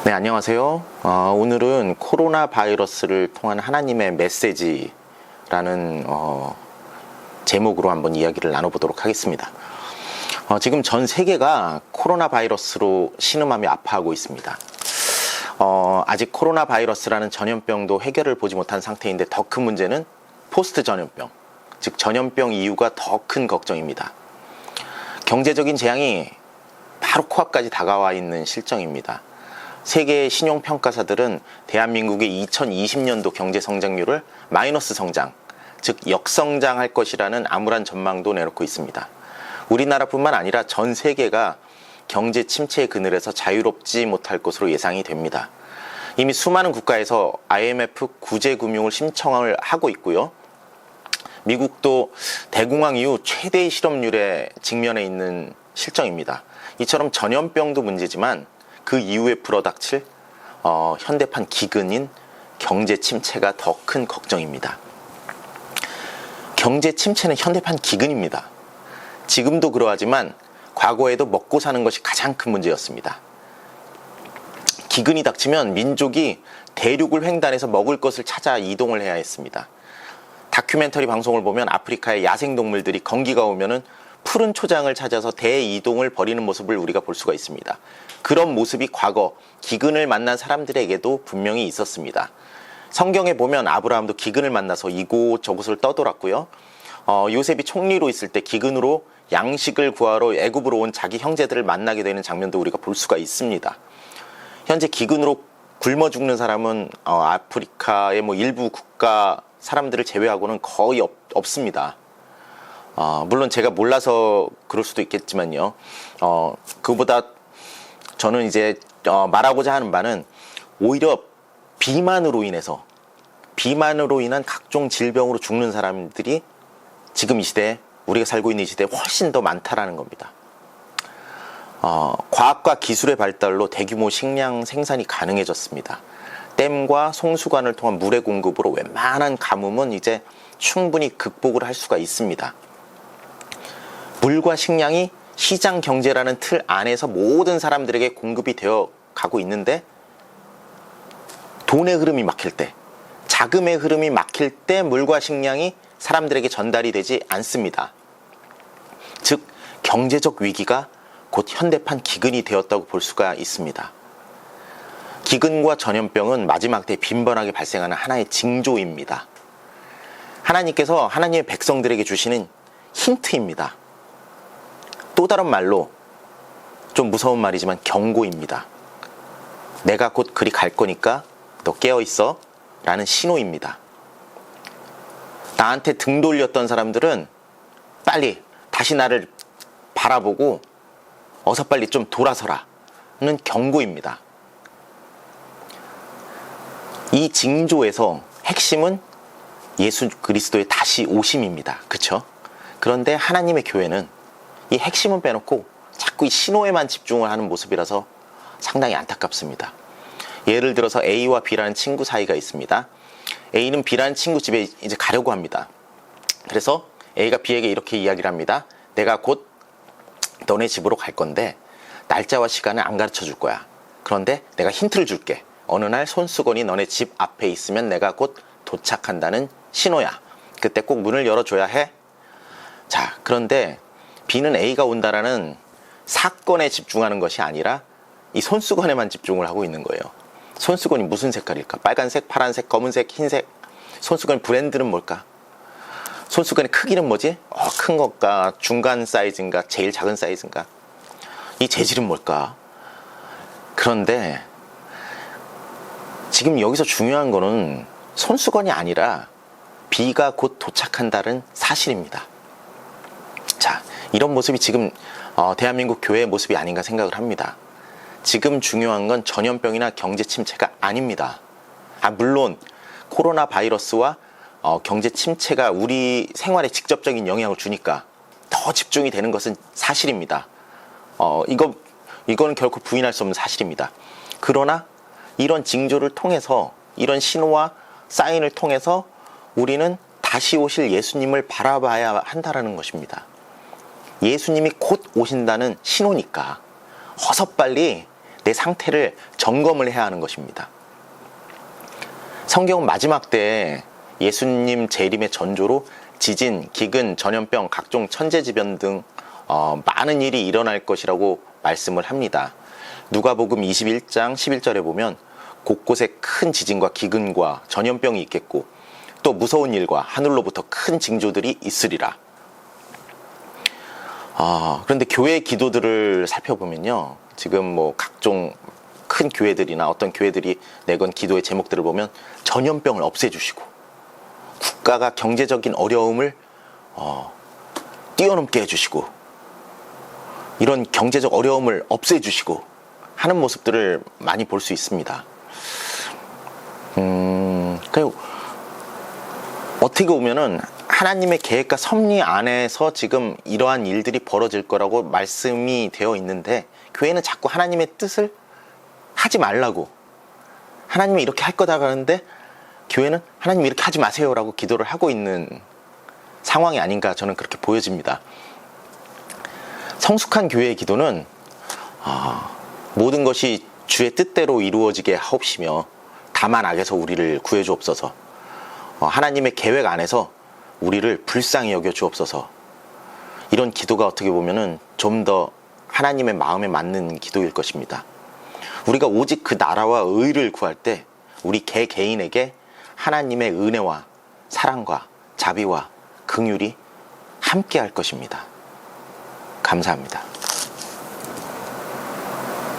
네, 안녕하세요. 오늘은 코로나 바이러스를 통한 하나님의 메시지라는 제목으로 한번 이야기를 나눠보도록 하겠습니다. 지금 전 세계가 코로나 바이러스로 신음하며 아파하고 있습니다. 아직 코로나 바이러스라는 전염병도 해결을 보지 못한 상태인데 더 큰 문제는 포스트 전염병, 즉 전염병 이후가 더 큰 걱정입니다. 경제적인 재앙이 바로 코앞까지 다가와 있는 실정입니다. 세계 신용평가사들은 대한민국의 2020년도 경제 성장률을 마이너스 성장, 즉 역성장할 것이라는 암울한 전망도 내놓고 있습니다. 우리나라뿐만 아니라 전 세계가 경제 침체의 그늘에서 자유롭지 못할 것으로 예상이 됩니다. 이미 수많은 국가에서 IMF 구제금융을 신청을 하고 있고요. 미국도 대공황 이후 최대의 실업률에 직면해 있는 실정입니다. 이처럼 전염병도 문제지만 그 이후에 불어닥칠 현대판 기근인 경제 침체가 더 큰 걱정입니다. 경제 침체는 현대판 기근입니다. 지금도 그러하지만 과거에도 먹고 사는 것이 가장 큰 문제였습니다. 기근이 닥치면 민족이 대륙을 횡단해서 먹을 것을 찾아 이동을 해야 했습니다. 다큐멘터리 방송을 보면 아프리카의 야생동물들이 건기가 오면은 푸른 초장을 찾아서 대이동을 벌이는 모습을 우리가 볼 수가 있습니다. 그런 모습이 과거 기근을 만난 사람들에게도 분명히 있었습니다. 성경에 보면 아브라함도 기근을 만나서 이곳저곳을 떠돌았고요. 요셉이 총리로 있을 때 기근으로 양식을 구하러 애굽으로 온 자기 형제들을 만나게 되는 장면도 우리가 볼 수가 있습니다. 현재 기근으로 굶어 죽는 사람은 아프리카의 일부 국가 사람들을 제외하고는 거의 없습니다. 물론 제가 몰라서 그럴 수도 있겠지만요. 그보다 저는 이제 말하고자 하는 바는 오히려 비만으로 인한 각종 질병으로 죽는 사람들이 지금 이 시대에 우리가 살고 있는 이 시대에 훨씬 더 많다라는 겁니다. 과학과 기술의 발달로 대규모 식량 생산이 가능해졌습니다. 댐과 송수관을 통한 물의 공급으로 웬만한 가뭄은 이제 충분히 극복을 할 수가 있습니다. 물과 식량이 시장 경제라는 틀 안에서 모든 사람들에게 공급이 되어 가고 있는데 돈의 흐름이 막힐 때, 자금의 흐름이 막힐 때 물과 식량이 사람들에게 전달이 되지 않습니다. 즉 경제적 위기가 곧 현대판 기근이 되었다고 볼 수가 있습니다. 기근과 전염병은 마지막 때 빈번하게 발생하는 하나의 징조입니다. 하나님께서 하나님의 백성들에게 주시는 힌트입니다. 또 다른 말로 좀 무서운 말이지만 경고입니다. 내가 곧 그리 갈 거니까 너 깨어있어 라는 신호입니다. 나한테 등 돌렸던 사람들은 빨리 다시 나를 바라보고 어서 빨리 좀 돌아서라 는 경고입니다. 이 징조에서 핵심은 예수 그리스도의 다시 오심입니다. 그렇죠? 그런데 하나님의 교회는 이 핵심은 빼놓고 자꾸 이 신호에만 집중을 하는 모습이라서 상당히 안타깝습니다. 예를 들어서 A와 B라는 친구 사이가 있습니다. A는 B라는 친구 집에 이제 가려고 합니다. 그래서 A가 B에게 이렇게 이야기를 합니다. 내가 곧 너네 집으로 갈 건데 날짜와 시간을 안 가르쳐 줄 거야. 그런데 내가 힌트를 줄게. 어느 날 손수건이 너네 집 앞에 있으면 내가 곧 도착한다는 신호야. 그때 꼭 문을 열어줘야 해. 자, 그런데 B는 A가 온다라는 사건에 집중하는 것이 아니라 이 손수건에만 집중을 하고 있는 거예요. 손수건이 무슨 색깔일까? 빨간색, 파란색, 검은색, 흰색. 손수건 브랜드는 뭘까? 손수건의 크기는 뭐지? 큰 것과 중간 사이즈인가? 제일 작은 사이즈인가? 이 재질은 뭘까? 그런데 지금 여기서 중요한 거는 손수건이 아니라 B가 곧 도착한다는 사실입니다. 자, 이런 모습이 지금 대한민국 교회의 모습이 아닌가 생각을 합니다. 지금 중요한 건 전염병이나 경제 침체가 아닙니다. 물론 코로나 바이러스와 경제 침체가 우리 생활에 직접적인 영향을 주니까 더 집중이 되는 것은 사실입니다. 이건 결코 부인할 수 없는 사실입니다. 그러나 이런 징조를 통해서, 이런 신호와 사인을 통해서 우리는 다시 오실 예수님을 바라봐야 한다는 것입니다. 예수님이 곧 오신다는 신호니까 어서 빨리 내 상태를 점검을 해야 하는 것입니다. 성경은 마지막 때에 예수님 재림의 전조로 지진, 기근, 전염병, 각종 천재지변 등 많은 일이 일어날 것이라고 말씀을 합니다. 누가복음 21장 11절에 보면 곳곳에 큰 지진과 기근과 전염병이 있겠고 또 무서운 일과 하늘로부터 큰 징조들이 있으리라. 그런데 교회 기도들을 살펴보면요, 지금 뭐 각종 큰 교회들이나 어떤 교회들이 내건 기도의 제목들을 보면 전염병을 없애주시고 국가가 경제적인 어려움을 뛰어넘게 해주시고 이런 경제적 어려움을 없애주시고 하는 모습들을 많이 볼 수 있습니다. 어떻게 보면은 하나님의 계획과 섭리 안에서 지금 이러한 일들이 벌어질 거라고 말씀이 되어 있는데 교회는 자꾸 하나님의 뜻을 하지 말라고, 하나님이 이렇게 할 거다 하는데 교회는 하나님 이렇게 하지 마세요라고 기도를 하고 있는 상황이 아닌가 저는 그렇게 보여집니다. 성숙한 교회의 기도는 모든 것이 주의 뜻대로 이루어지게 하옵시며 다만 악에서 우리를 구해 주옵소서. 하나님의 계획 안에서 우리를 불쌍히 여겨 주옵소서. 이런 기도가 어떻게 보면은 좀 더 하나님의 마음에 맞는 기도일 것입니다. 우리가 오직 그 나라와 의를 구할 때 우리 개개인에게 하나님의 은혜와 사랑과 자비와 긍휼이 함께 할 것입니다. 감사합니다.